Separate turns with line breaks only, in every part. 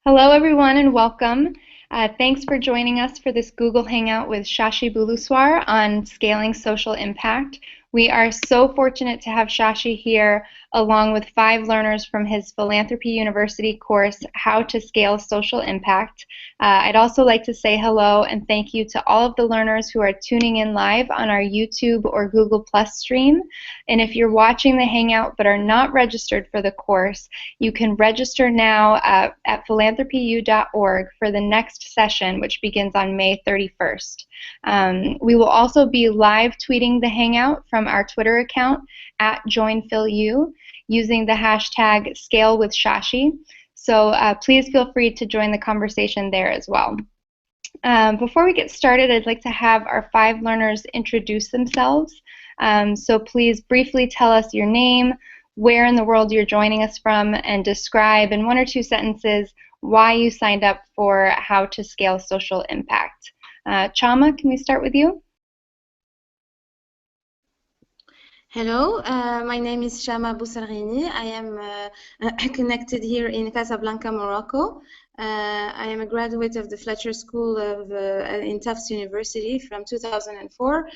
Hello, everyone, and welcome. Thanks for joining us for this Google Hangout with Shashi Buluswar on scaling social impact. We are so fortunate to have Shashi here along with 5 learners from his Philanthropy University course, How to Scale Social Impact. I'd also like to say hello and thank you to all of the learners who are tuning in live on our YouTube or Google Plus stream. And if you're watching the Hangout but are not registered for the course, you can register now at philanthropyu.org for the next session, which begins on May 31st. We will also be live tweeting the Hangout from our Twitter account at JoinPhilU using the hashtag ScaleWithShashi. So please feel free to join the conversation there as well. Before we get started, I'd like to have our 5 learners introduce themselves. So please briefly tell us your name, where in the world you're joining us from, and describe in 1 or 2 sentences why you signed up for How to Scale Social Impact. Chama, can we start with you?
Hello, my name is Shama Boussalrini. I am connected here in Casablanca, Morocco. I am a graduate of the Fletcher School of in Tufts University from 2004.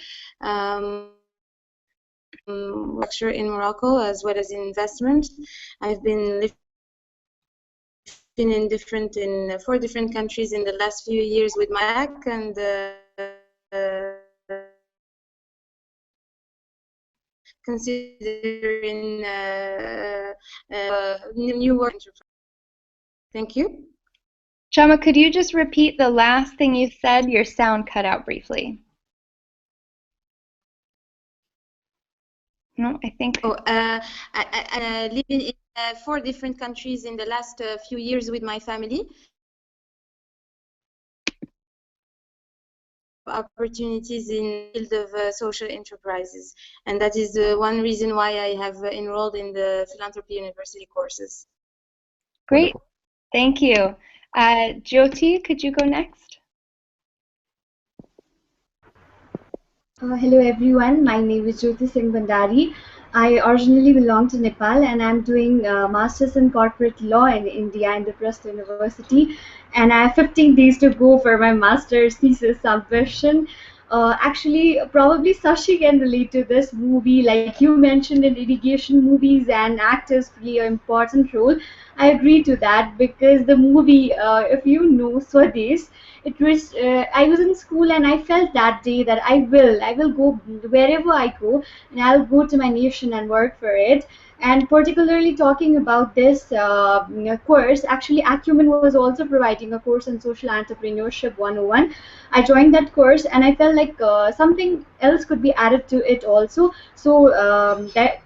Lecture in Morocco as well as in investment. I've been living in 4 different countries in the last few years with my back and considering new work. Thank you.
Chama, could you just repeat the last thing you said? Your sound cut out briefly. No, I think.
Oh, I live in 4 different countries in the last few years with my family. Opportunities in the field of social enterprises, and that is one reason why I have enrolled in the Philanthropy University courses.
Great, thank you. Jyoti, could you go next?
Hello everyone, my name is Jyoti Singh Bhandari. I originally belong to Nepal and I'm doing Masters in Corporate Law in India in the Trust University, and I have 15 days to go for my Master's thesis submission. Actually, probably Shashi can relate to this movie, like you mentioned in irrigation movies and actors play an important role. I agree to that because the movie, if you know Swades, it was I was in school and I felt that day that I will go wherever I go and I'll go to my nation and work for it. And particularly talking about this course, actually Acumen was also providing a course on social entrepreneurship 101. I joined that course and I felt like something else could be added to it also. So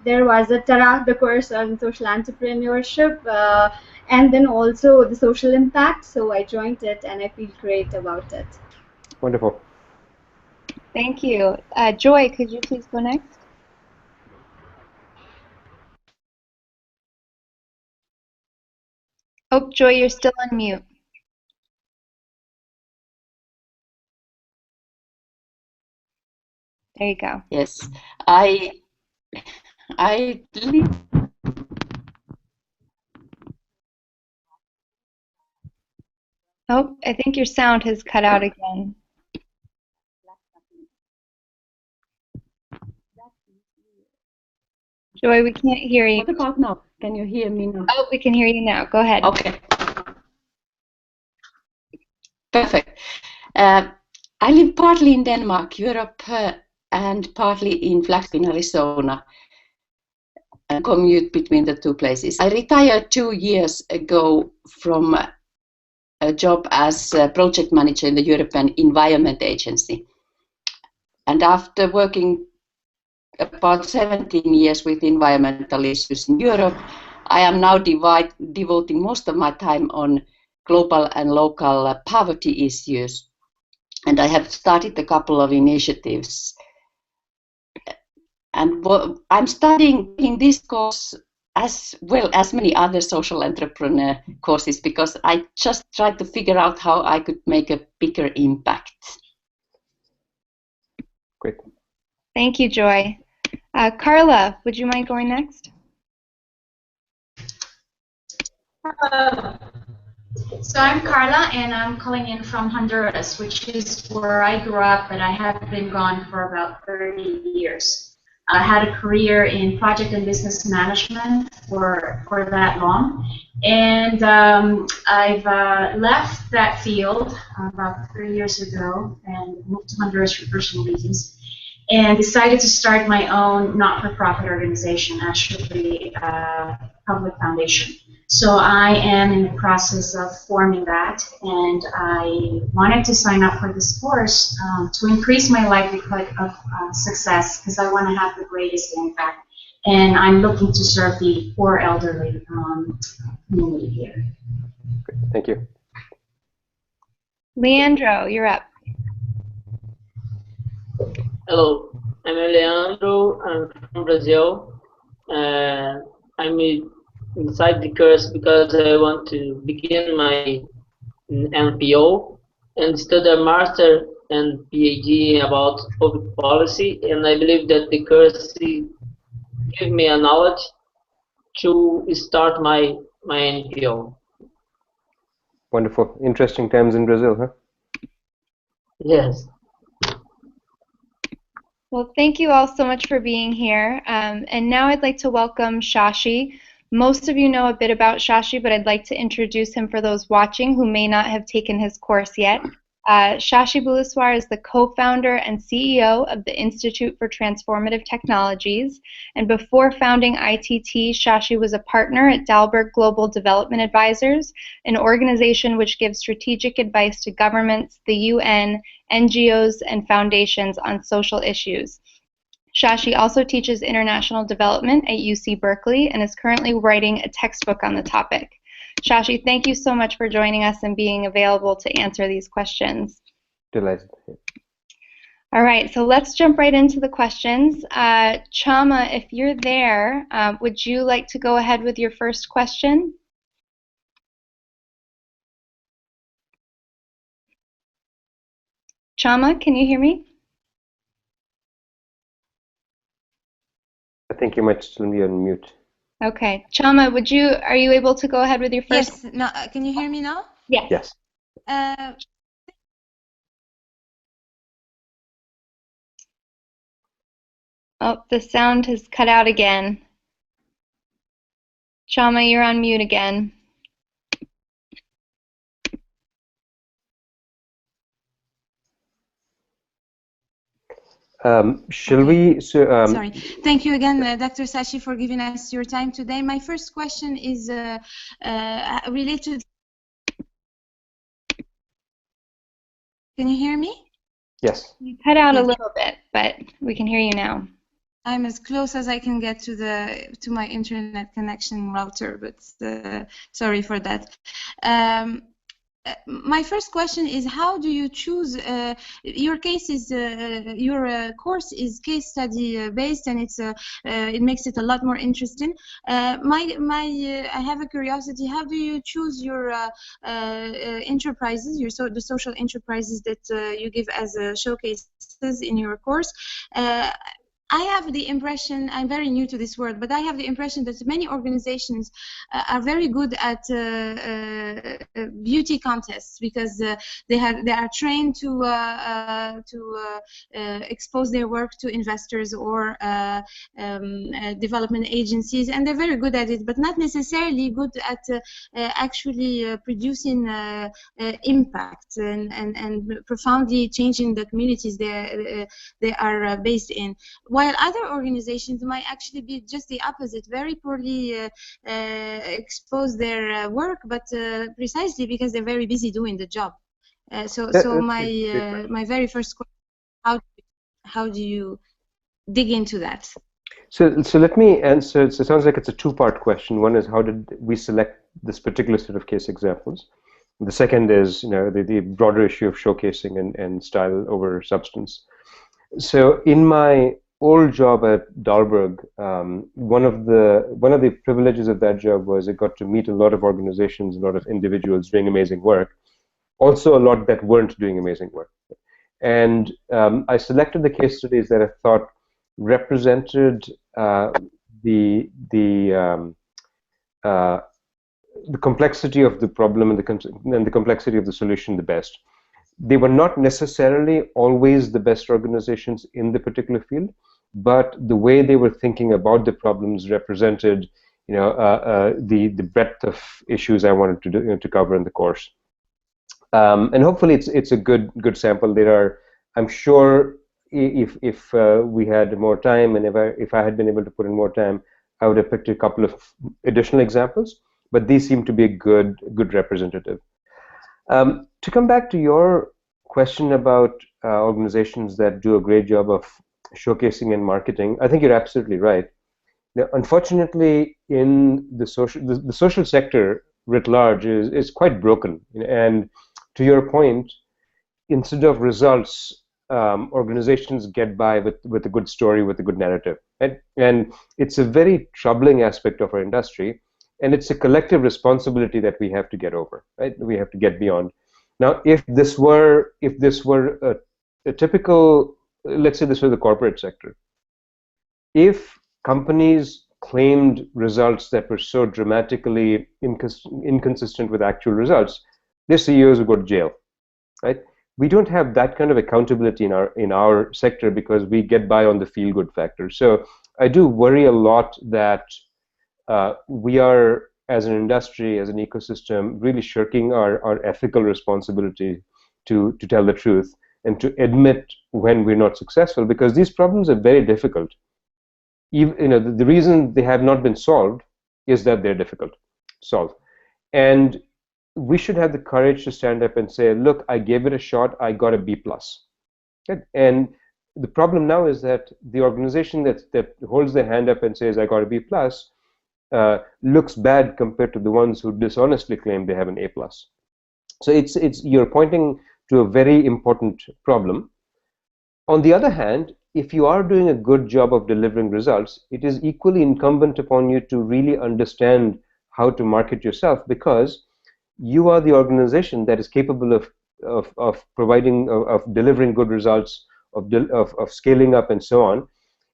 there was the course on social entrepreneurship, and then also the social impact. So I joined it and I feel great about it.
Wonderful.
Thank you. Joy, could you please go next? Oh, Joy, you're still on mute. There you go.
Yes, I live.
Oh, I think your sound has cut out again. Joy, we can't hear you.
What about now? Can you hear me now?
Oh, we can hear you now. Go ahead.
Okay. Perfect. I live partly in Denmark, Europe, and partly in Flagstaff, Arizona, and commute between the 2 places. I retired 2 years ago from a job as a project manager in the European Environment Agency. And after working about 17 years with environmental issues in Europe, I am now devoting most of my time on global and local poverty issues. And I have started a couple of initiatives. And I'm studying in this course as well as many other social entrepreneur courses because I just tried to figure out how I could make a bigger impact.
Great.
Thank you, Joy. Carla, would you mind going next?
So I'm Carla, and I'm calling in from Honduras, which is where I grew up, but I have been gone for about 30 years. I had a career in project and business management for that long, and I've left that field about 3 years ago and moved to Honduras for personal reasons, and decided to start my own not-for-profit organization, actually a public foundation. So I am in the process of forming that, and I wanted to sign up for this course to increase my likelihood of success, because I want to have the greatest impact. And I'm looking to serve the poor elderly community here.
Great. Thank you.
Leandro, you're up.
Hello, I'm Leandro. I'm from Brazil. I'm inside the course because I want to begin my NPO and study a master and PhD about public policy, and I believe that the course give me a knowledge to start my NPO.
Wonderful. Interesting times in Brazil, huh?
Yes.
Well, thank you all so much for being here. And now I'd like to welcome Shashi. Most of you know a bit about Shashi, but I'd like to introduce him for those watching who may not have taken his course yet. Shashi Buluswar is the co-founder and CEO of the Institute for Transformative Technologies. And before founding ITT, Shashi was a partner at Dalberg Global Development Advisors, an organization which gives strategic advice to governments, the UN, NGOs, and foundations on social issues. Shashi also teaches international development at UC Berkeley and is currently writing a textbook on the topic. Shashi, thank you so much for joining us and being available to answer these questions.
Delighted.
All right, so let's jump right into the questions. Chama, if you're there, would you like to go ahead with your first question? Chama, can you hear me?
I think you might still be on mute.
Okay, Chama, are you able to go ahead with your first?
Yes. No. Can you hear me now?
Yes.
Yes.
Oh, the sound has cut out again. Chama, you're on mute again.
Shall we?
Sorry. Thank you again, Dr. Shashi, for giving us your time today. My first question is related. Can you hear me?
Yes.
You cut out a little bit, but we can hear you now.
I'm as close as I can get to my internet connection router, but sorry for that. My first question is, how do you choose? Your case is your course is case study based, and it makes it a lot more interesting. I have a curiosity. How do you choose your enterprises, the social enterprises that you give as showcases in your course? I have the impression, I'm very new to this world, but I have the impression that many organizations are very good at beauty contests because they are trained to expose their work to investors or development agencies, and they're very good at it, but not necessarily good at actually producing impact and profoundly changing the communities they are based in. While other organizations might actually be just the opposite, very poorly expose their work, but precisely because they're very busy doing the job. So my very first question: how do you dig into that?
So let me answer. So it sounds like it's a two-part question. One is, how did we select this particular set of case examples? The second is, the broader issue of showcasing and style over substance. So in my old job at Dalberg, one of the privileges of that job was I got to meet a lot of organizations, a lot of individuals doing amazing work, also a lot that weren't doing amazing work. And I selected the case studies that I thought represented the the complexity of the problem and the complexity of the solution the best. They were not necessarily always the best organizations in the particular field, but the way they were thinking about the problems represented, the breadth of issues I wanted to do, to cover in the course. And hopefully it's a good sample. There are, I'm sure, if we had more time, and if I had been able to put in more time, I would have picked a couple of additional examples. But these seem to be a good representative. To come back to your question about organizations that do a great job of showcasing and marketing, I think you're absolutely right. Now, unfortunately, in the social sector writ large is quite broken. And to your point, instead of results, organizations get by with a good story, with a good narrative, right? And it's a very troubling aspect of our industry, and it's a collective responsibility that we have to get over, right? We have to get beyond. Now, if this were a typical, let's say this was the corporate sector, if companies claimed results that were so dramatically inconsistent with actual results, their CEOs would go to jail, right? We don't have that kind of accountability in our sector because we get by on the feel-good factor. So I do worry a lot that we are, as an industry, as an ecosystem, really shirking our ethical responsibility to tell the truth and to admit when we're not successful, because these problems are very difficult. Even, the reason they have not been solved is that they're difficult to solve. And we should have the courage to stand up and say, look, I gave it a shot, I got a B+. Right? And the problem now is that the organization that holds their hand up and says, I got a B+, looks bad compared to the ones who dishonestly claim they have an A+. So you're pointing to a very important problem. On the other hand, if you are doing a good job of delivering results, it is equally incumbent upon you to really understand how to market yourself, because you are the organization that is capable of providing, of delivering good results, of scaling up, and so on.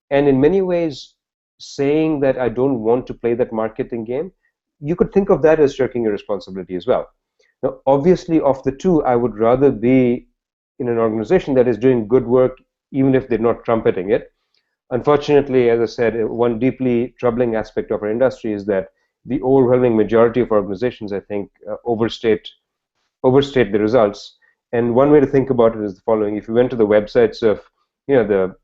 And in many ways, saying that I don't want to play that marketing game, you could think of that as shirking your responsibility as well. Now, obviously, of the two, I would rather be in an organization that is doing good work, even if they're not trumpeting it. Unfortunately, as I said, one deeply troubling aspect of our industry is that the overwhelming majority of organizations, I think, overstate the results. And one way to think about it is the following: if you went to the websites of the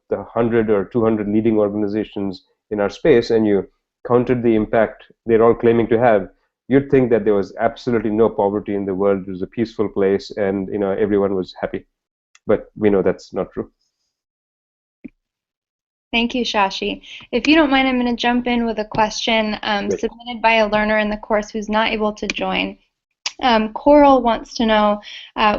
100 or 200 leading organizations in our space, and you counted the impact they're all claiming to have, you'd think that there was absolutely no poverty in the world. It was a peaceful place, and everyone was happy. But we know that's not true.
Thank you, Shashi. If you don't mind, I'm going to jump in with a question submitted by a learner in the course who's not able to join. Coral wants to know,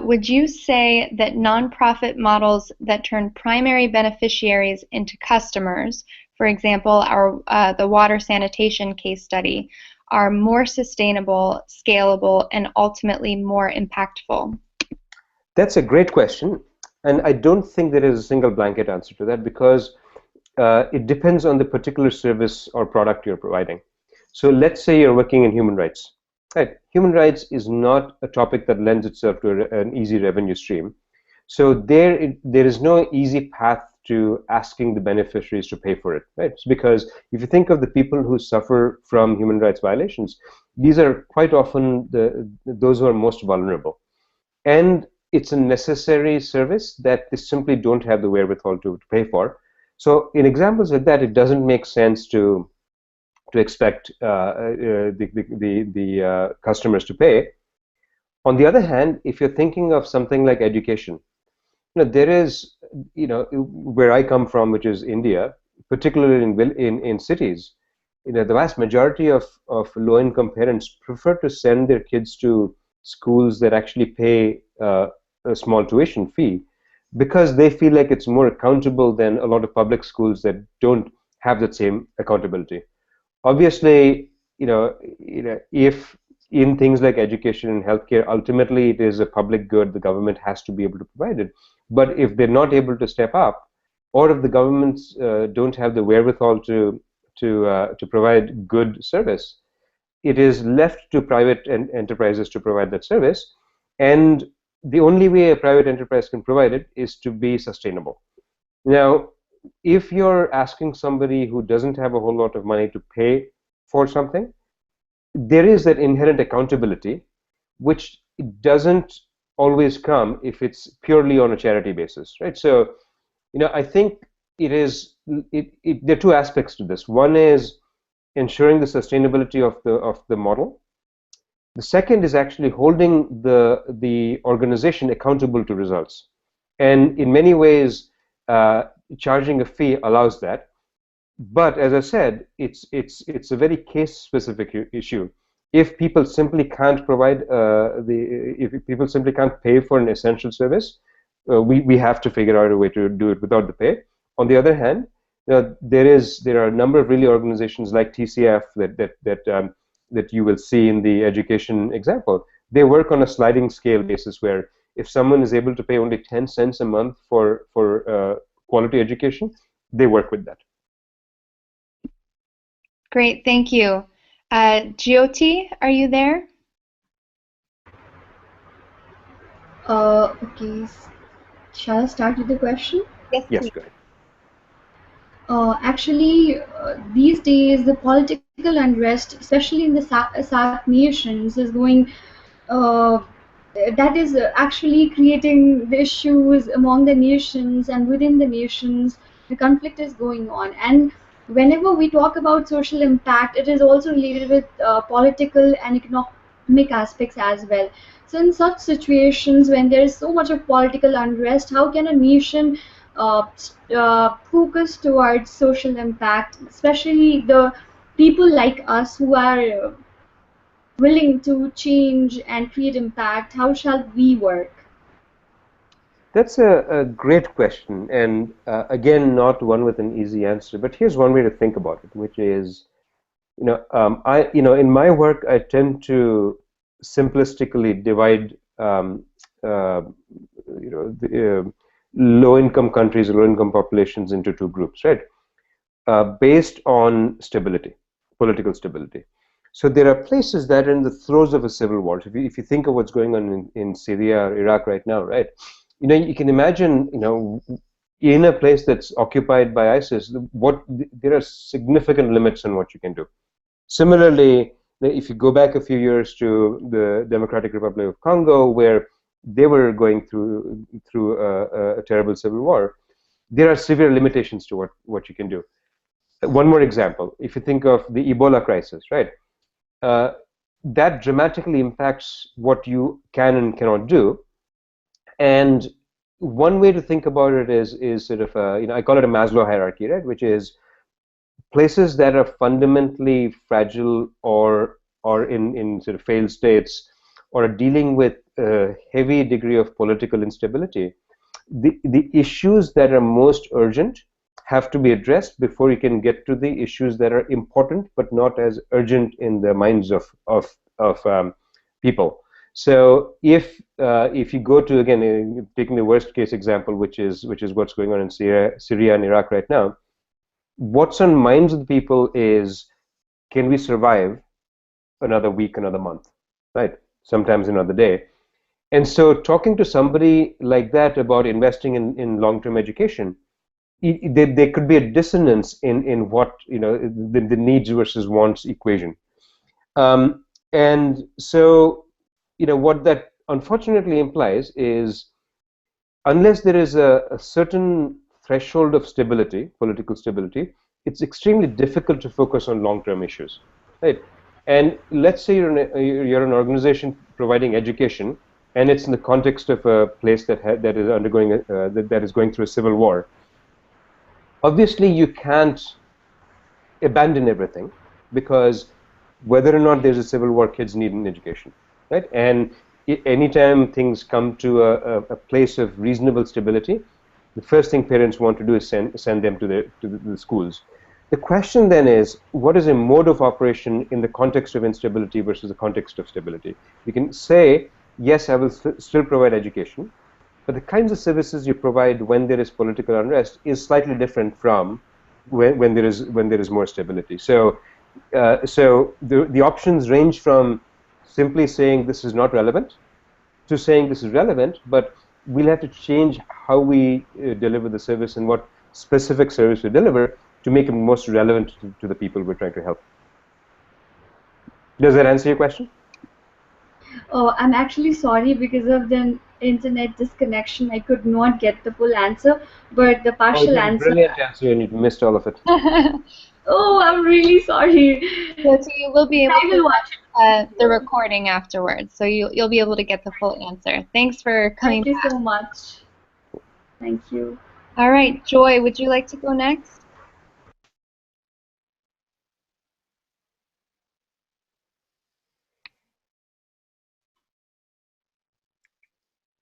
would you say that nonprofit models that turn primary beneficiaries into customers, for example, the water sanitation case study, are more sustainable, scalable, and ultimately more impactful?
That's a great question, and I don't think there is a single blanket answer to that, because it depends on the particular service or product you're providing. So let's say you're working in human rights. Right. Human rights is not a topic that lends itself to an easy revenue stream. So there is no easy path to asking the beneficiaries to pay for it. Right? It's because if you think of the people who suffer from human rights violations, these are quite often those who are most vulnerable. And it's a necessary service that they simply don't have the wherewithal to pay for. So in examples like that, it doesn't make sense to expect the customers to pay. On the other hand, if you're thinking of something like education, there is, where I come from, which is India, particularly in cities, the vast majority of low-income parents prefer to send their kids to schools that actually pay a small tuition fee, because they feel like it's more accountable than a lot of public schools that don't have that same accountability. Obviously, if in things like education and healthcare, ultimately it is a public good, the government has to be able to provide it. But if they're not able to step up, or if the governments don't have the wherewithal to provide good service, it is left to private enterprises to provide that service, and the only way a private enterprise can provide it is to be sustainable. Now, if you're asking somebody who doesn't have a whole lot of money to pay for something, there is that inherent accountability, which doesn't always come if it's purely on a charity basis, right? So, I think there are two aspects to this. One is ensuring the sustainability of the model. The second is actually holding the organization accountable to results, and in many ways, charging a fee allows that. But as I said, it's a very case-specific issue. If people simply can't provide if people simply can't pay for an essential service, we have to figure out a way to do it without the pay. On the other hand, there are a number of really organizations like TCF that you will see in the education example. They work on a sliding scale basis where if someone is able to pay only 10 cents a month for quality education, they work with that.
Great, thank you. Jyoti, are you there?
Okay. Shall I start with the question?
Yes,
Yes,
please.
go ahead.
Actually, these days, the political unrest, especially in the SAARC nations, is going. That is actually creating the issues among the nations and within the nations. The conflict is going on, and whenever we talk about social impact, it is also related with political and economic aspects as well. So in such situations, when there is so much of political unrest, how can a nation focus towards social impact, especially the people like us who are willing to change and create impact? How shall we work?
That's a great question, and again, not one with an easy answer. But here's one way to think about it, which is, in my work, I tend to simplistically divide, low-income countries, low-income populations into two groups, right? Based on stability, political stability. So there are places that are in the throes of a civil war. If you think of what's going on in Syria or Iraq right now, right? You can imagine, in a place that's occupied by ISIS, there are significant limits on what you can do. Similarly, if you go back a few years to the Democratic Republic of Congo, where they were going through a terrible civil war, there are severe limitations to what you can do. One more example, if you think of the Ebola crisis, right? That dramatically impacts what you can and cannot do. And one way to think about it is sort of I call it a Maslow hierarchy, right? Which is places that are fundamentally fragile or in sort of failed states, or are dealing with a heavy degree of political instability. The issues that are most urgent have to be addressed before you can get to the issues that are important but not as urgent in the minds of people. So if you go to, again, taking the worst case example, which is what's going on in Syria and Iraq right now, what's on minds of the people is, can we survive another week, another month, right? Sometimes another day. And so talking to somebody like that about investing in long-term education, there could be a dissonance in what, the needs versus wants equation. And so, what that unfortunately implies is, unless there is a certain threshold of stability, political stability, it's extremely difficult to focus on long-term issues, right? And let's say you're an organization providing education, and it's in the context of a place that is undergoing that is going through a civil war. Obviously, you can't abandon everything, because whether or not there's a civil war, kids need an education, right? And anytime things come to a place of reasonable stability, the first thing parents want to do is send them to the schools. The question then is, what is a mode of operation in the context of instability versus the context of stability? You can say, yes, I will still provide education, but the kinds of services you provide when there is political unrest is slightly different from when there is more stability. So So the options range from simply saying this is not relevant to saying this is relevant, but we'll have to change how we deliver the service and what specific service we deliver to make it most relevant to the people we're trying to help. Does that answer your question?
Oh, I'm actually sorry, because of the internet disconnection, I could not get the full answer, but the partial
Oh,
answer.
brilliant answer, and you missed all of it.
Oh, I'm really sorry.
So you will be able
I will
to
watch
watch the recording afterwards, so you'll be able to get the full answer. Thanks for coming
Thank you
back.
so much. Thank you.
All right, Joy, would you like to go next?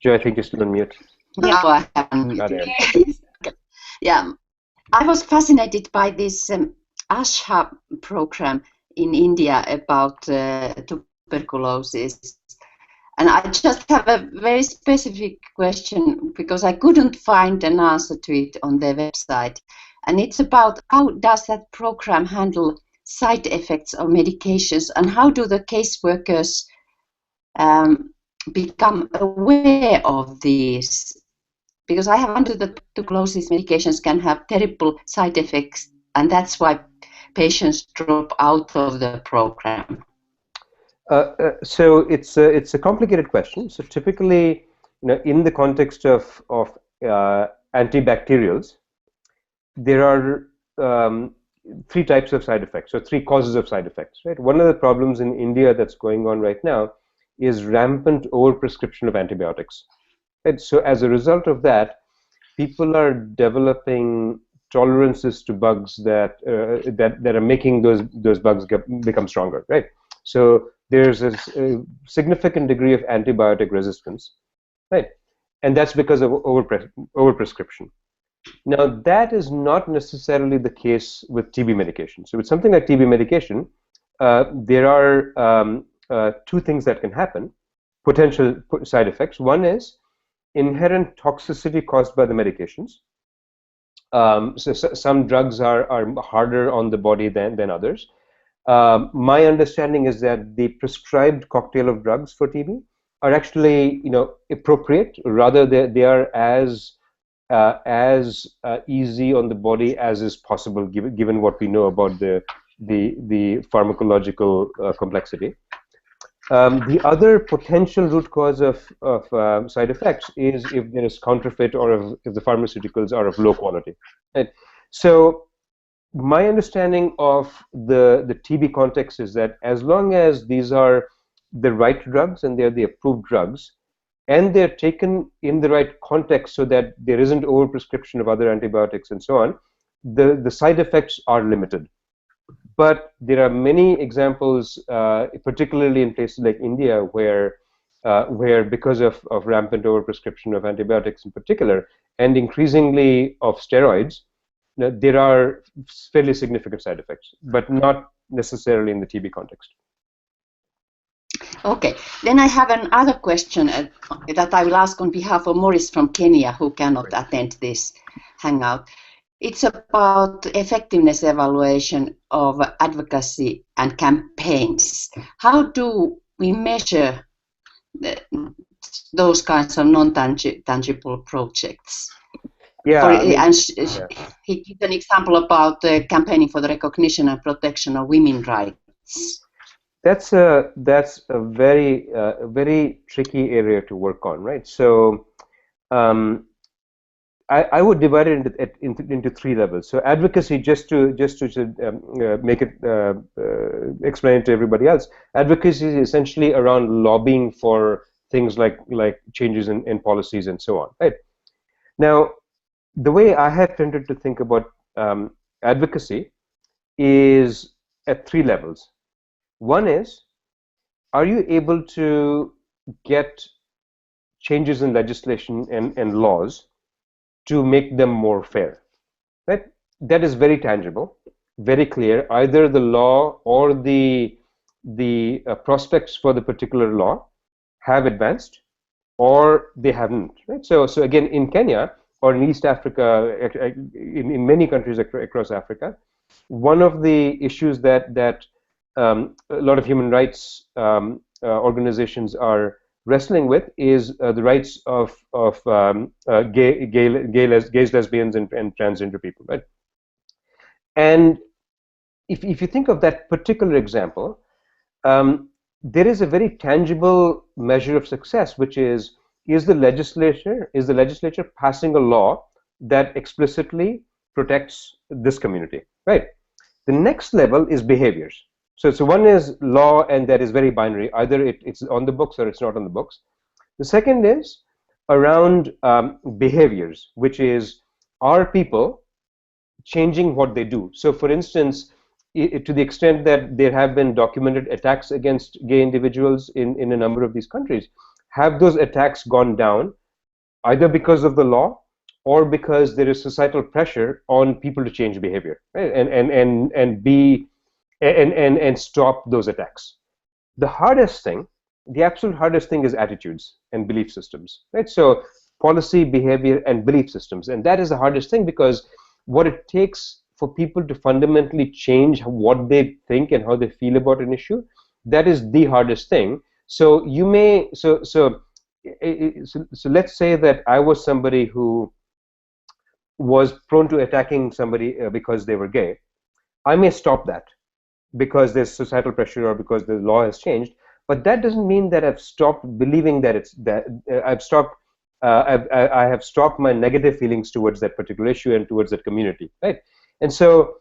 Joe, I think you're still on mute.
Yeah, I have unmuted. Yeah, I was fascinated by this ASHA program in India about tuberculosis. And I just have a very specific question, because I couldn't find an answer to it on their website. And it's about, how does that program handle side effects of medications, and how do the caseworkers become aware of these? Because I have understood that tuberculosis medications can have terrible side effects, and that's why patients drop out of the program.
So it's a complicated question. So typically, in the context of antibacterials, there are three types of side effects, or three causes of side effects. Right. One of the problems in India that's going on right now is rampant overprescription of antibiotics. Right. So as a result of that, people are developing tolerances to bugs that are making those bugs become stronger. Right. So there's a significant degree of antibiotic resistance, right? And that's because of overprescription. Now, that is not necessarily the case with TB medication. So with something like TB medication, there are two things that can happen, potential side effects. One is inherent toxicity caused by the medications. So some drugs are harder on the body than others. My understanding is that the prescribed cocktail of drugs for TB are actually, appropriate. Rather, they are as easy on the body as is possible, given what we know about the pharmacological complexity. The other potential root cause of side effects is if there is counterfeit, or if the pharmaceuticals are of low quality. Right? So my understanding of the TB context is that as long as these are the right drugs and they're the approved drugs, and they're taken in the right context so that there isn't overprescription of other antibiotics and so on, the side effects are limited. But there are many examples, particularly in places like India, where because of rampant overprescription of antibiotics in particular, and increasingly of steroids, there are fairly significant side effects, but not necessarily in the TB context.
Okay, then I have another question that I will ask on behalf of Morris from Kenya, who cannot attend this Hangout. It's about effectiveness evaluation of advocacy and campaigns. How do we measure those kinds of non-tangible projects?
Yeah,
he gives an example about campaigning for the recognition and protection of women's rights.
That's a very very tricky area to work on, right? So I would divide it into three levels. So advocacy, just to make it explain it to everybody else, advocacy is essentially around lobbying for things like changes in policies and so on, right? Now, the way I have tended to think about advocacy is at three levels. One is, are you able to get changes in legislation and laws to make them more fair? Right? That is very tangible, very clear. Either the law or the prospects for the particular law have advanced, or they haven't. Right? So again, in Kenya or in East Africa, in many countries across Africa, one of the issues that a lot of human rights organizations are wrestling with is the rights of gays, lesbians, and transgender people, right? And if you think of that particular example, there is a very tangible measure of success, which is the legislature passing a law that explicitly protects this community, right? The next level is behaviors. So one is law, and that is very binary. Either it's on the books or it's not on the books. The second is around behaviors, which is, are people changing what they do? So for instance, to the extent that there have been documented attacks against gay individuals in a number of these countries, have those attacks gone down either because of the law or because there is societal pressure on people to change behavior, right? And stop those attacks? The hardest thing, the absolute hardest thing, is attitudes and belief systems, right? So policy, behavior, and belief systems, and that is the hardest thing, because what it takes for people to fundamentally change what they think and how they feel about an issue, that is the hardest thing. So you may, so let's say that I was somebody who was prone to attacking somebody because they were gay. I may stop that because there's societal pressure or because the law has changed, but that doesn't mean that I've stopped believing that it's that I have stopped my negative feelings towards that particular issue and towards that community, right? And so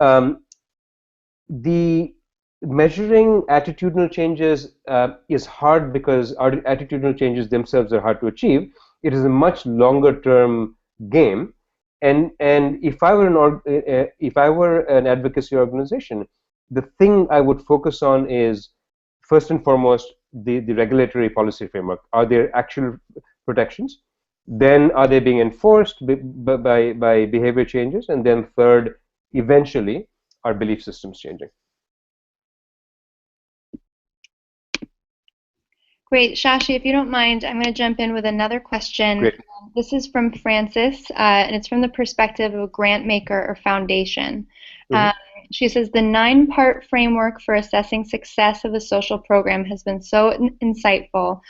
the measuring attitudinal changes is hard, because our attitudinal changes themselves are hard to achieve. It is a much longer term game, and if I were an advocacy organization, the thing I would focus on is, first and foremost, the regulatory policy framework. Are there actual protections? Then are they being enforced by behavior changes? And then third, eventually, are belief systems changing?
Great. Shashi, if you don't mind, I'm going to jump in with another question.
Great.
This is from Francis, and it's from the perspective of a grant maker or foundation. She says, the 9-part framework for assessing success of a social program has been so insightful.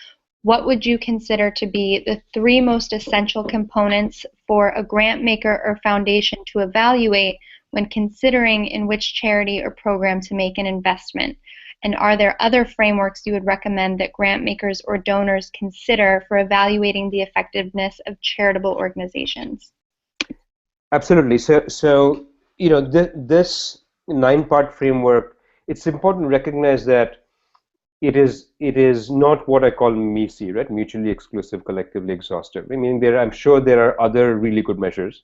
What would you consider to be the 3 most essential components for a grant maker or foundation to evaluate when considering in which charity or program to make an investment? And are there other frameworks you would recommend that grant makers or donors consider for evaluating the effectiveness of charitable organizations?
Absolutely. So you know, this 9-part framework, it's important to recognize that it is not what I call MECE, right? Mutually exclusive, collectively exhaustive. I mean, I'm sure there are other really good measures,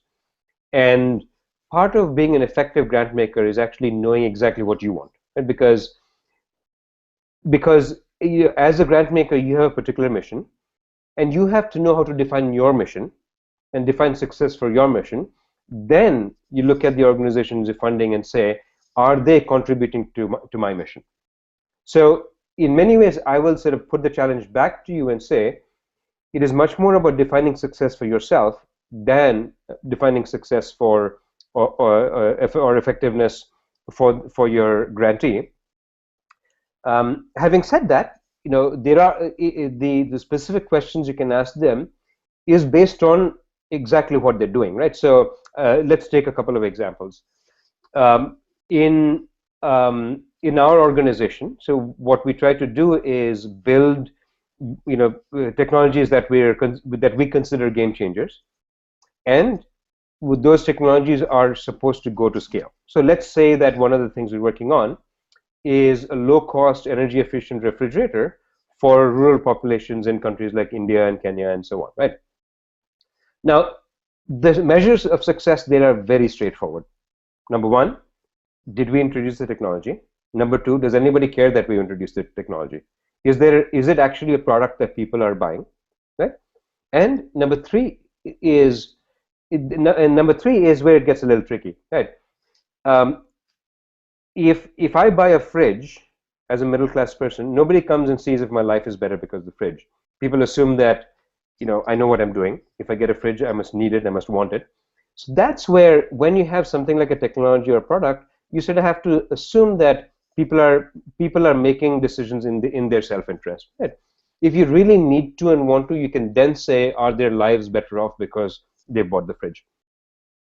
and part of being an effective grant maker is actually knowing exactly what you want, right? Because you, as a grant maker, you have a particular mission, and you have to know how to define your mission and define success for your mission. Then you look at the organization's funding and say, are they contributing to my mission? So in many ways, I will sort of put the challenge back to you and say, it is much more about defining success for yourself than defining success for or effectiveness for your grantee. Having said that, you know, there are the specific questions you can ask them is based on exactly what they're doing, right? So let's take a couple of examples. In our organization, so what we try to do is build, you know, technologies that we consider game changers, and with those technologies are supposed to go to scale. So let's say that one of the things we're working on is a low-cost, energy-efficient refrigerator for rural populations in countries like India and Kenya and so on, right? Now, the measures of success there are very straightforward. Number 1, did we introduce the technology? Number 2, does anybody care that we introduced the technology? Is it actually a product that people are buying, right? And number 3 is where it gets a little tricky, right? If I buy a fridge as a middle-class person, nobody comes and sees if my life is better because of the fridge. People assume that, you know, I know what I'm doing. If I get a fridge, I must need it, I must want it. So that's where, when you have something like a technology or a product, you sort of have to assume that people are making decisions in their self-interest. Right? If you really need to and want to, you can then say, are their lives better off because they bought the fridge?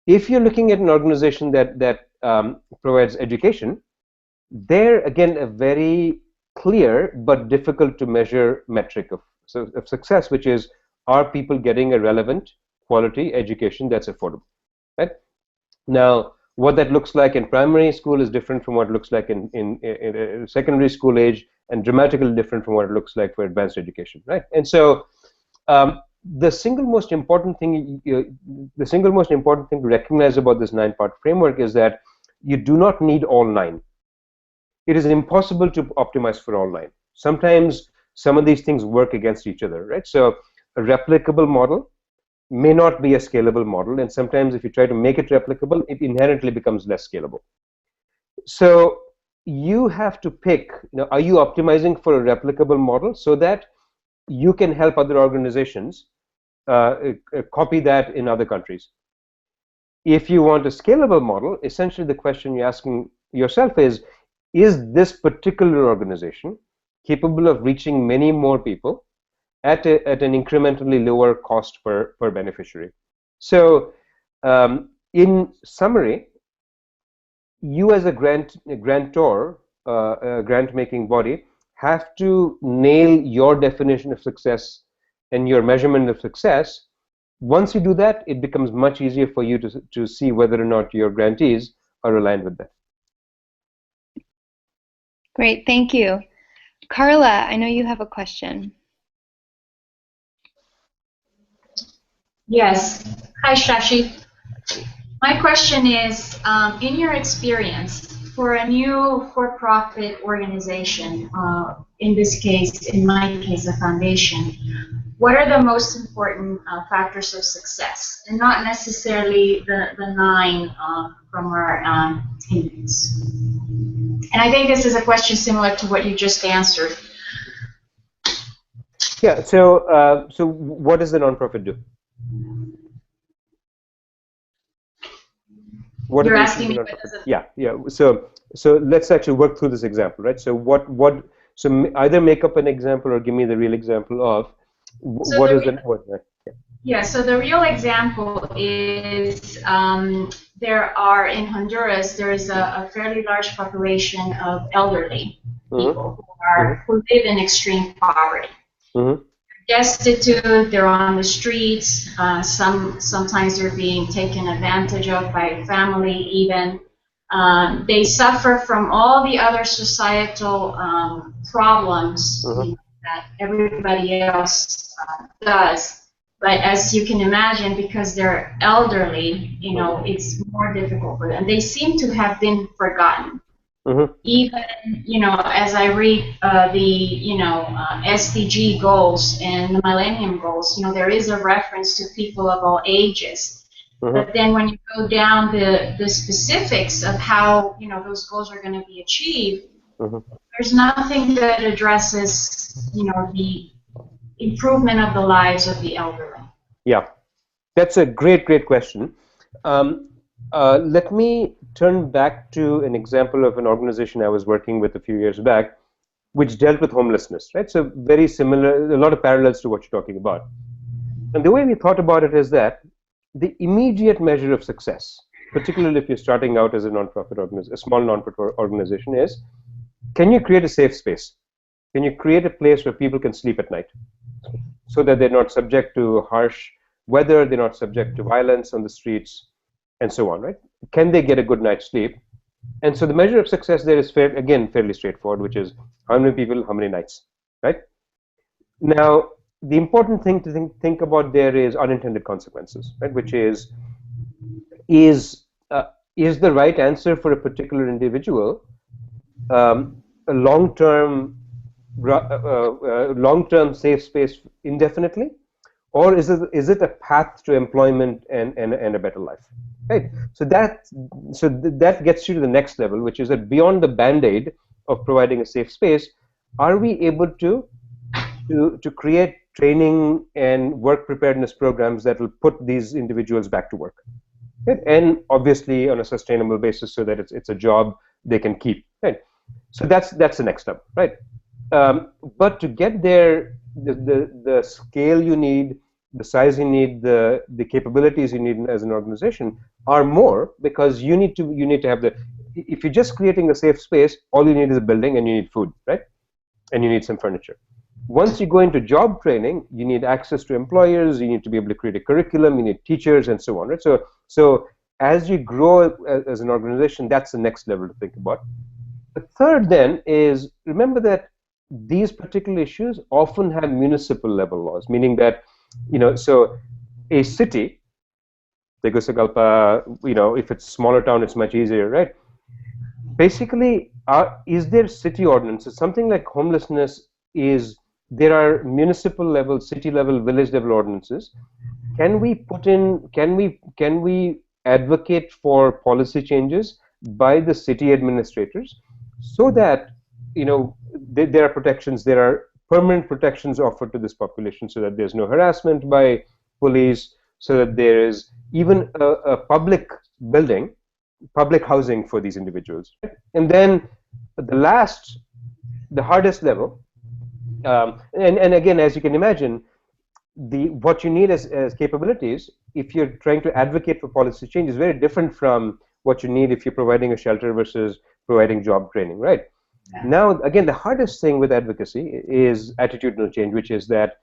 If you're looking at an organization that provides education, there again a very clear but difficult to measure metric of success, which is, are people getting a relevant quality education that's affordable? Right? Now, what that looks like in primary school is different from what it looks like in secondary school age, and dramatically different from what it looks like for advanced education, right? And so, the single most important thing to recognize about this 9-part framework is that you do not need all 9. It is impossible to optimize for all 9. Sometimes some of these things work against each other, right? So, a replicable model may not be a scalable model, and sometimes if you try to make it replicable, it inherently becomes less scalable. So you have to pick, are you optimizing for a replicable model so that you can help other organizations copy that in other countries? If you want a scalable model, essentially the question you're asking yourself is this particular organization capable of reaching many more people at an incrementally lower cost per beneficiary? So in summary, you as a grantor, a grant-making body, have to nail your definition of success and your measurement of success. Once you do that, it becomes much easier for you to see whether or not your grantees are aligned with that.
Great, thank you. Carla, I know you have a question.
Yes. Hi, Shashi. My question is, in your experience, for a new for-profit organization, in this case, in my case, a foundation, what are the most important factors of success? And not necessarily the 9 from our teams. And I think this is a question similar to what you just answered.
Yeah, so so what does the nonprofit do? What
You're asking me what does it?
Yeah. So let's actually work through this example, right? So so either make up an example or give me the real example of what is an
Yeah, so the real example is there are in Honduras, there is a fairly large population of elderly people who live in extreme poverty. Destitute, they're on the streets, sometimes they're being taken advantage of by family even. They suffer from all the other societal problems that everybody else does. But as you can imagine, because they're elderly, it's more difficult for them. They seem to have been forgotten. Even, as I read the, SDG goals and the Millennium Goals, there is a reference to people of all ages. But then when you go down the specifics of how, those goals are going to be achieved, there's nothing that addresses, the improvement of the lives of the elderly.
Yeah, that's a great question. Let me turn back to an example of an organization I was working with a few years back, which dealt with homelessness, right? So very similar, a lot of parallels to what you're talking about. And the way we thought about it is that the immediate measure of success, particularly if you're starting out as a nonprofit organization, a small nonprofit organization, is, can you create a safe space? Can you create a place where people can sleep at night so that they're not subject to harsh weather, they're not subject to violence on the streets, and so on, right? Can they get a good night's sleep? And so the measure of success there is fairly straightforward, which is how many people, how many nights, right? Now, the important thing to think about there is unintended consequences, right? Which is the right answer for a particular individual a long-term safe space indefinitely, or is it a path to employment and a better life, right? So that gets you to the next level, which is that beyond the band-aid of providing a safe space, are we able to create training and work preparedness programs that will put these individuals back to work? right? And obviously on a sustainable basis, so that it's a job they can keep, right? So that's the next step, right? But to get there, the scale you need, the size you need, the capabilities you need as an organization are more, because you need to have the. If you're just creating a safe space, all you need is a building and you need food, right? And you need some furniture. Once you go into job training, you need access to employers, you need to be able to create a curriculum, you need teachers, and so on, right? So as you grow as an organization, that's the next level to think about. The third then is, remember that these particular issues often have municipal level laws, meaning that, so a city, Tegucigalpa, if it's a smaller town, it's much easier, right? Basically, is there city ordinances? Something like homelessness there are municipal level, city level, village level ordinances. Can we advocate for policy changes by the city administrators so that, there are protections, there are permanent protections offered to this population, so that there's no harassment by police, so that there is even a public building, public housing for these individuals. And then the hardest level, and again, as you can imagine, what you need as capabilities, if you're trying to advocate for policy change, is very different from what you need if you're providing a shelter versus providing job training, right? Yeah. Now, again, the hardest thing with advocacy is attitudinal change, which is that,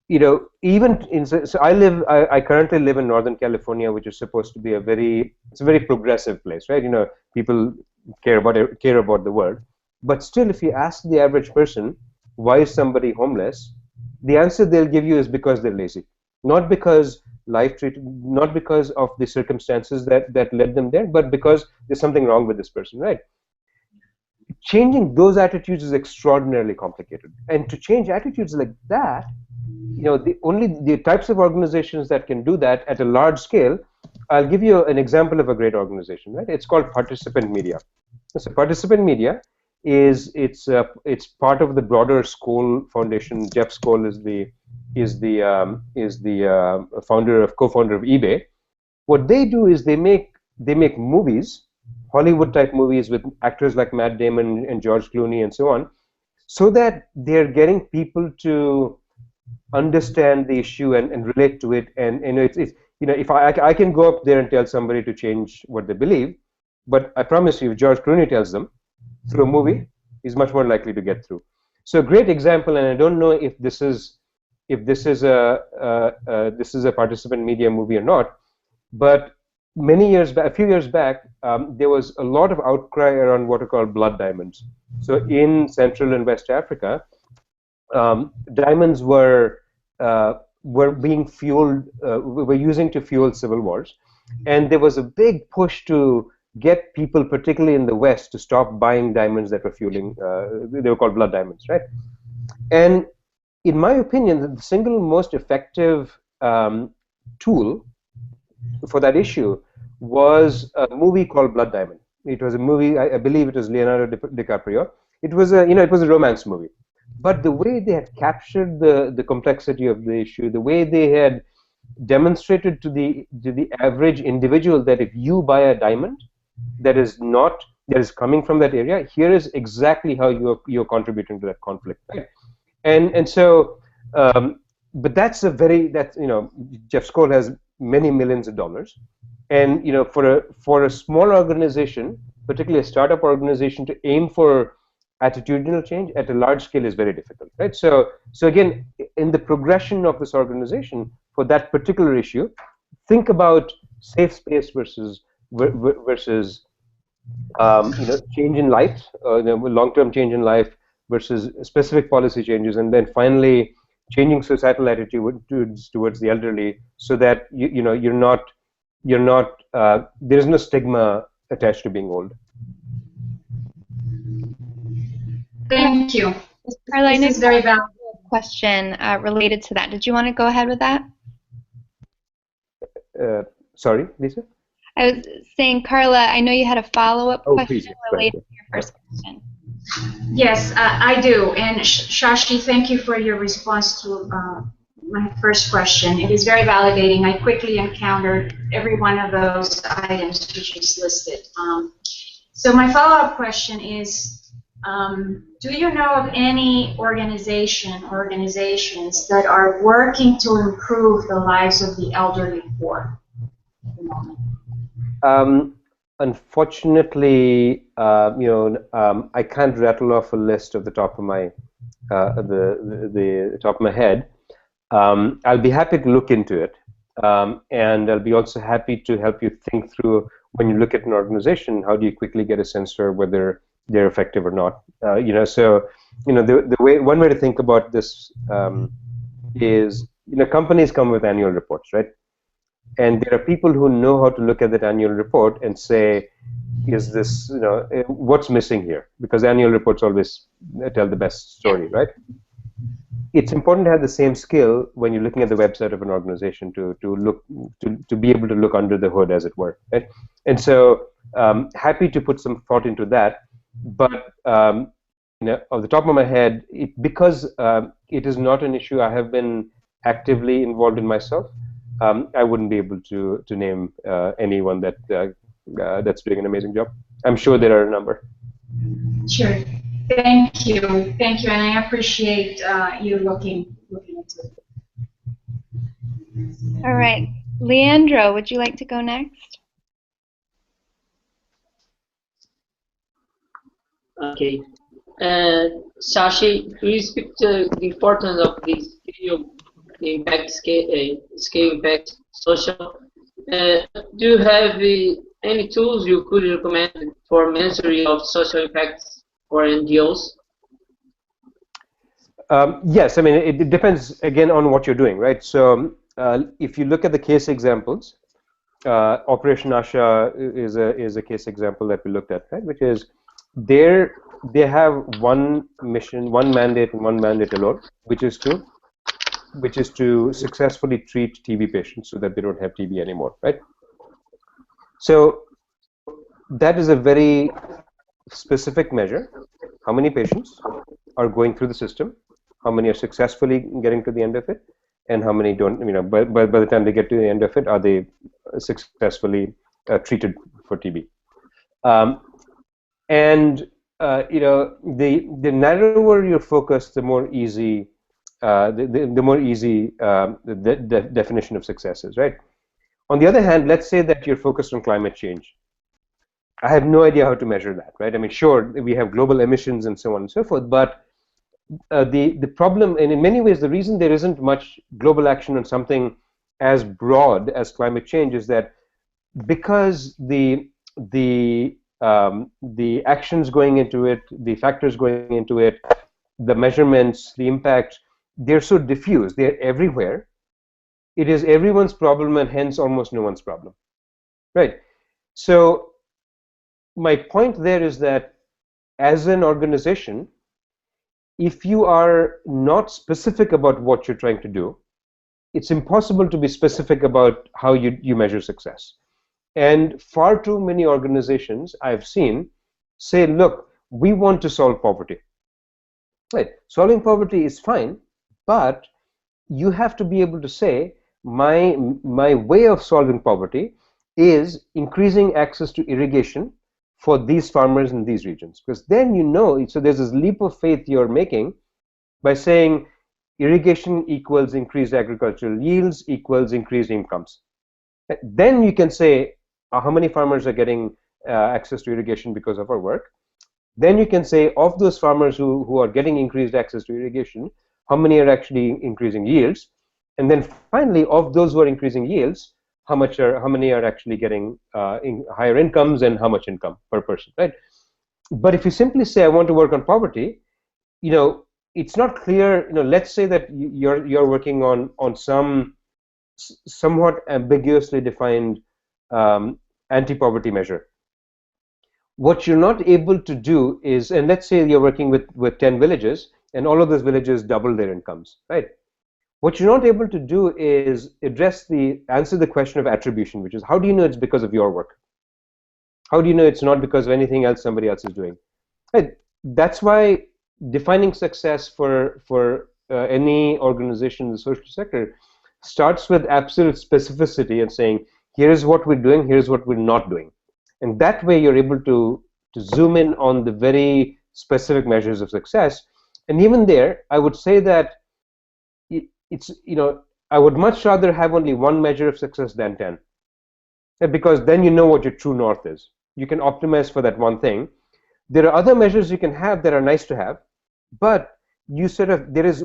so I currently live in Northern California, which is supposed to be it's a very progressive place, right? People care about the world, but still, if you ask the average person, why is somebody homeless? The answer they'll give you is because they're lazy, not because not because of the circumstances that led them there, but because there's something wrong with this person, right? Changing those attitudes is extraordinarily complicated, and to change attitudes like that, the types of organizations that can do that at a large scale. I'll give you an example of a great organization, right? It's called Participant Media. So Participant Media it's part of the broader Skoll Foundation. Jeff Skoll is the co-founder of eBay. What they do is they make movies, Hollywood type movies with actors like Matt Damon and George Clooney and so on, so that they're getting people to understand the issue and relate to it. And it's if I can go up there and tell somebody to change what they believe, but I promise you, if George Clooney tells them through a movie, he's much more likely to get through. So a great example, and I don't know if this is a Participant Media movie or not, but a few years back, there was a lot of outcry around what are called blood diamonds. So in Central and West Africa, diamonds were being fueled, were using to fuel civil wars, and there was a big push to get people, particularly in the West, to stop buying diamonds that were fueling. They were called blood diamonds, right? And in my opinion, the single most effective tool for that issue was a movie called Blood Diamond. It was a movie, I believe it was Leonardo DiCaprio. It was a romance movie. But the way they had captured the complexity of the issue, the way they had demonstrated to the average individual that if you buy a diamond that is coming from that area, here is exactly how you're contributing to that conflict, right? And so, but Jeff Skoll has many millions of dollars, and for a small organization, particularly a startup organization, to aim for attitudinal change at a large scale is very difficult, right? So again, in the progression of this organization for that particular issue, think about safe space versus change in life, long-term change in life versus specific policy changes, and then finally changing societal attitudes towards the elderly, so that you're not there is no stigma attached to being old.
Thank you.
Carla, I know
this is very valuable.
Question related to that. Did you want to go ahead with that?
Sorry, Lisa?
I was saying, Carla, I know you had a follow-up question
please,
related to your first question.
Yes, I do. And Shashi, thank you for your response to my first question. It is very validating. I quickly encountered every one of those items which is listed. So my follow-up question is, do you know of any organizations that are working to improve the lives of the elderly poor at the moment?
Unfortunately, I can't rattle off a list of the top of my the top of my head. I'll be happy to look into it, and I'll be also happy to help you think through, when you look at an organization, how do you quickly get a sense for whether they're effective or not. The way, one way to think about this is, companies come with annual reports, right? And there are people who know how to look at that annual report and say, is this, what's missing here? Because annual reports always tell the best story, right? It's important to have the same skill when you're looking at the website of an organization to be able to look under the hood, as it were, right? And so, happy to put some thought into that, but off the top of my head, because it is not an issue I have been actively involved in myself, I wouldn't be able to name anyone that's doing an amazing job. I'm sure there are a number.
Sure. Thank you, and I appreciate you looking into it.
All right, Leandro, would you like to go next?
Okay. Shashi, will you speak to the importance of the scale impact social? Do you have any tools you could recommend for measuring of social impacts for NGOs?
Yes, I mean, it depends again on what you're doing, right? So if you look at the case examples, Operation Asha is a case example that we looked at, right? Which is they have one mission, one mandate, and one mandate alone, which is to successfully treat TB patients so that they don't have TB anymore, right? So that is a very specific measure. How many patients are going through the system? How many are successfully getting to the end of it? And how many don't, by the time they get to the end of it, are they successfully treated for TB? The narrower your focus, the more easy the definition of success is, right? On the other hand, let's say that you're focused on climate change. I have no idea how to measure that, right? I mean, sure, we have global emissions and so on and so forth, but the problem, and in many ways, the reason there isn't much global action on something as broad as climate change is that because the actions going into it, the factors going into it, the measurements, the impact, they're so diffuse, they're everywhere. It is everyone's problem and hence almost no one's problem, right? So my point there is that as an organization, if you are not specific about what you're trying to do, it's impossible to be specific about how you measure success. And far too many organizations I've seen say, look, we want to solve poverty. Right. Solving poverty is fine, but you have to be able to say, my way of solving poverty is increasing access to irrigation for these farmers in these regions. Because then so there's this leap of faith you're making by saying irrigation equals increased agricultural yields equals increased incomes. Then you can say how many farmers are getting access to irrigation because of our work. Then you can say, of those farmers who are getting increased access to irrigation, how many are actually increasing yields? And then finally, of those who are increasing yields, how many are actually getting higher incomes and how much income per person, right? But if you simply say, I want to work on poverty, it's not clear. Let's say that you're working on some somewhat ambiguously defined anti-poverty measure. What you're not able to do is, and let's say you're working with 10 villages, and all of those villages double their incomes, right? What you're not able to do is answer the question of attribution, which is, how do you know it's because of your work? How do you know it's not because of anything else somebody else is doing? Right? That's why defining success for any organization in the social sector starts with absolute specificity and saying, here's what we're doing, here's what we're not doing. And that way you're able to zoom in on the very specific measures of success. And even there, I would say that it's, I would much rather have only one measure of success than 10. Because then you know what your true north is. You can optimize for that one thing. There are other measures you can have that are nice to have, but you sort of, there is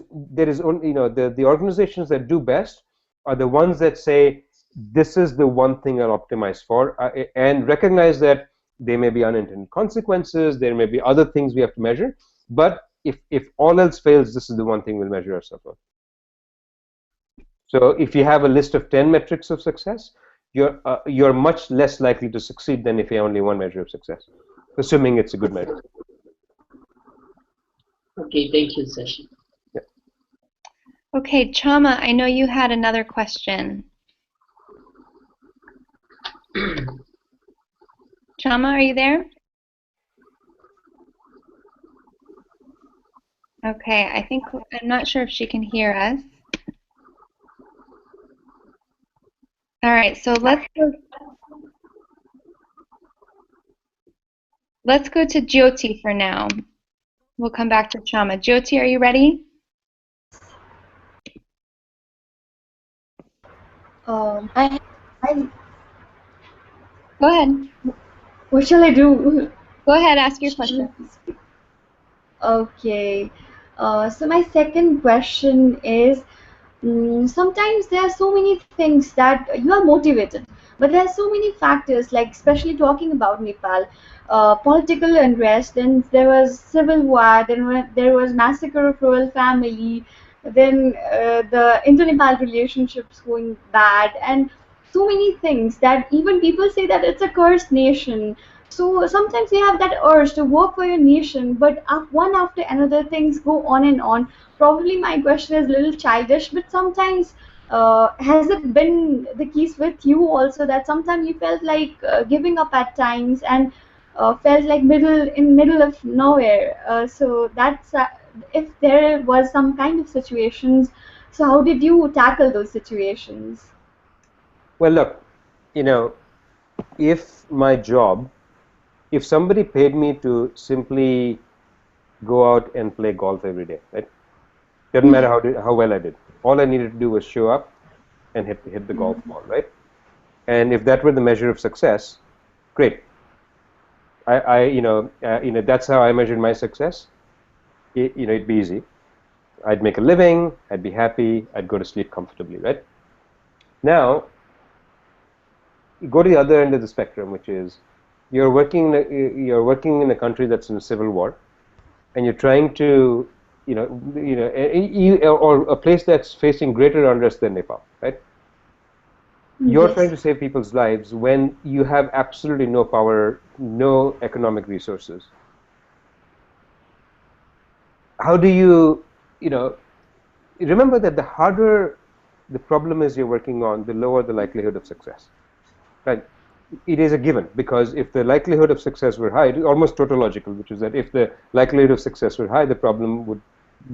only, the organizations that do best are the ones that say, this is the one thing I'll optimize for, and recognize that there may be unintended consequences, there may be other things we have to measure, but if all else fails, this is the one thing we'll measure ourselves on. So if you have a list of 10 metrics of success, you're much less likely to succeed than if you have only one measure of success, assuming it's a good measure.
Okay, thank you, Shashi.
Yeah.
Okay, Chama, I know you had another question. Chama, are you there? Okay, I'm not sure if she can hear us. All right, so let's go to Jyoti for now. We'll come back to Chama. Jyoti, are you ready?
I
Go ahead.
What shall I do?
Go ahead, ask your question.
Okay. So my second question is, sometimes there are so many things that you are motivated, but there are so many factors, like especially talking about Nepal, political unrest, then there was civil war, then there was massacre of royal family, then the inter-Nepal relationships going bad, and so many things that even people say that it's a cursed nation. So sometimes you have that urge to work for your nation, but one after another things go on and on. Probably my question is a little childish, but sometimes has it been the case with you also that sometimes you felt like giving up at times and felt like middle of nowhere? So that's if there was some kind of situations. So how did you tackle those situations?
Well, look, if somebody paid me to simply go out and play golf every day, right? Doesn't matter how well I did. All I needed to do was show up and hit the golf ball, right? And if that were the measure of success, great. That's how I measured my success. It'd be easy. I'd make a living. I'd be happy. I'd go to sleep comfortably, right? Now, you go to the other end of the spectrum, which is you're working in a country that's in a civil war, and you're trying to, or a place that's facing greater unrest than Nepal, right? You're
Yes.
trying to save people's lives when you have absolutely no power, no economic resources. How do you, remember that the harder the problem is you're working on, the lower the likelihood of success, right? It is a given, because if the likelihood of success were high, it is almost tautological, which is that if the likelihood of success were high, the problem would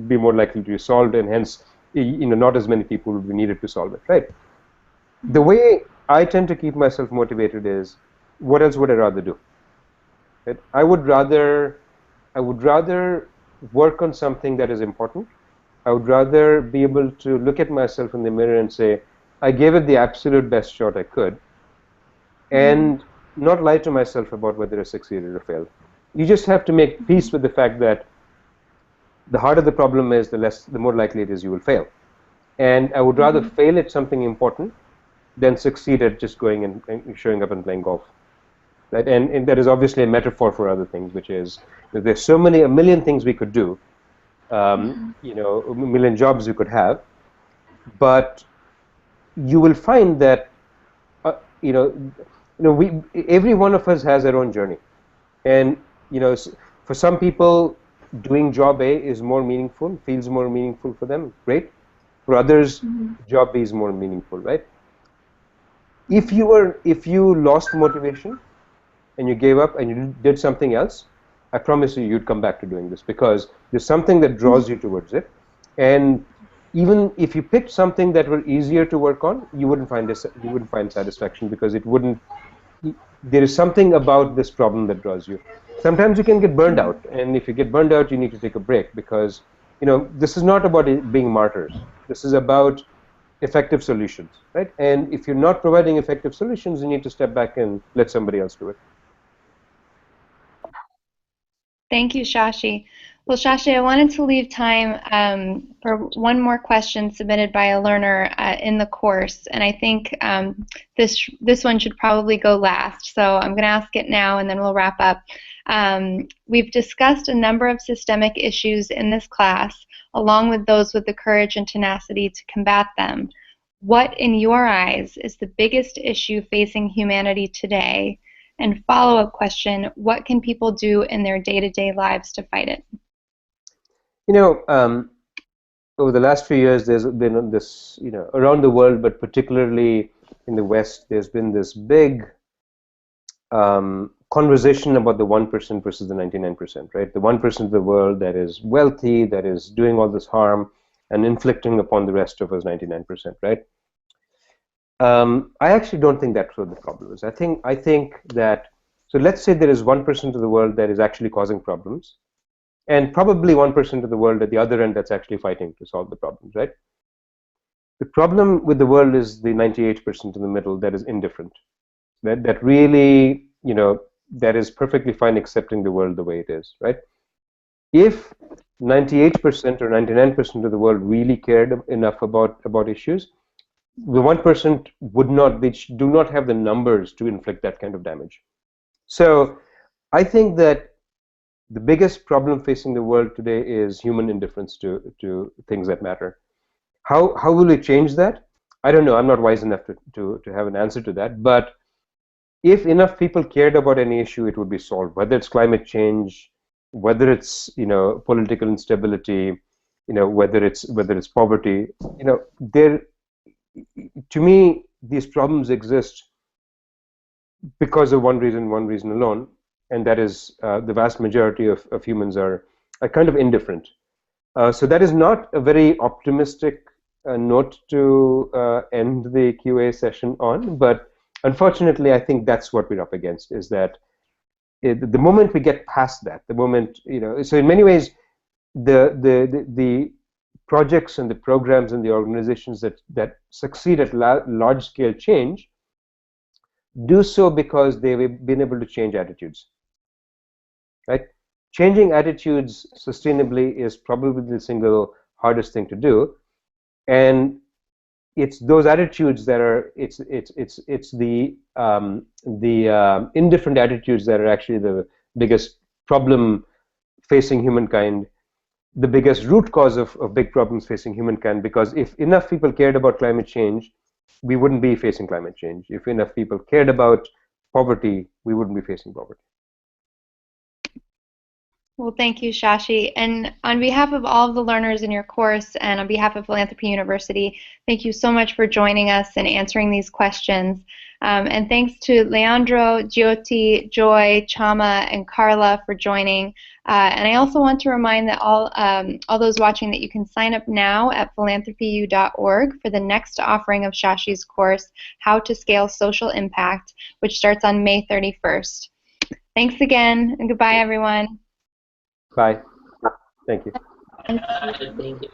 be more likely to be solved, and hence, not as many people would be needed to solve it, right? The way I tend to keep myself motivated is, what else would I rather do? Right? I would rather work on something that is important. I would rather be able to look at myself in the mirror and say, I gave it the absolute best shot I could, and not lie to myself about whether I succeeded or failed. You just have to make peace with the fact that the harder the problem is, the more likely it is you will fail. And I would rather fail at something important than succeed at just going and showing up and playing golf. Right? And that is obviously a metaphor for other things, which is that there's a million things we could do, a million jobs we could have, but you will find that every one of us has our own journey, and for some people, doing job A is more meaningful, feels more meaningful for them. Great. For others, job B is more meaningful, right? If you lost motivation and you gave up and you did something else, I promise you'd come back to doing this, because there's something that draws you towards it. And even if you picked something that were easier to work on, you wouldn't find this, you wouldn't find satisfaction, because it wouldn't. There is something about this problem that draws you. Sometimes you can get burned out, and if you get burned out, you need to take a break, because this is not about being martyrs. This is about effective solutions, right? And if you're not providing effective solutions, you need to step back and let somebody else do it.
Thank you, Shashi. Well, Shashi, I wanted to leave time for one more question submitted by a learner in the course, and I think this one should probably go last. So I'm going to ask it now, and then we'll wrap up. We've discussed a number of systemic issues in this class, along with those with the courage and tenacity to combat them. What, in your eyes, is the biggest issue facing humanity today? And follow-up question, what can people do in their day-to-day lives to fight it?
Over the last few years, there's been this, around the world, but particularly in the West, there's been this big conversation about the 1% versus the 99%, right? The 1% of the world that is wealthy, that is doing all this harm and inflicting upon the rest of us 99%, right? I actually don't think that's what the problem is. I think that, so let's say there is 1% of the world that is actually causing problems, and probably 1% of the world at the other end that's actually fighting to solve the problems, right? The problem with the world is the 98% in the middle that is indifferent, that really, that is perfectly fine accepting the world the way it is, right? If 98% or 99% of the world really cared enough about issues, the 1% would not, they do not have the numbers to inflict that kind of damage. So I think that the biggest problem facing the world today is human indifference to things that matter. How will we change that? I don't know. I'm not wise enough to have an answer to that. But if enough people cared about any issue, it would be solved. Whether it's climate change, whether it's political instability, whether it's poverty, to me, these problems exist because of one reason alone, and that is the vast majority of humans are kind of indifferent. So that is not a very optimistic note to end the QA session on, but unfortunately, I think that's what we're up against, is that the moment we get past that, the moment, so in many ways, the projects and the programs and the organizations that succeed at large-scale change do so because they've been able to change attitudes, right? Changing attitudes sustainably is probably the single hardest thing to do, and it's those attitudes that are it's the indifferent attitudes that are actually the biggest problem facing humankind, the biggest root cause of big problems facing humankind, because if enough people cared about climate change, we wouldn't be facing climate change. If enough people cared about poverty, we wouldn't be facing poverty.
Well, thank you, Shashi. And on behalf of all of the learners in your course and on behalf of Philanthropy University, thank you so much for joining us and answering these questions. And thanks to Leandro, Jyoti, Joy, Chama, and Carla for joining. And I also want to remind that all those watching that you can sign up now at philanthropyu.org for the next offering of Shashi's course, How to Scale Social Impact, which starts on May 31st. Thanks again, and goodbye, everyone.
Bye. Thank you.
Thank you.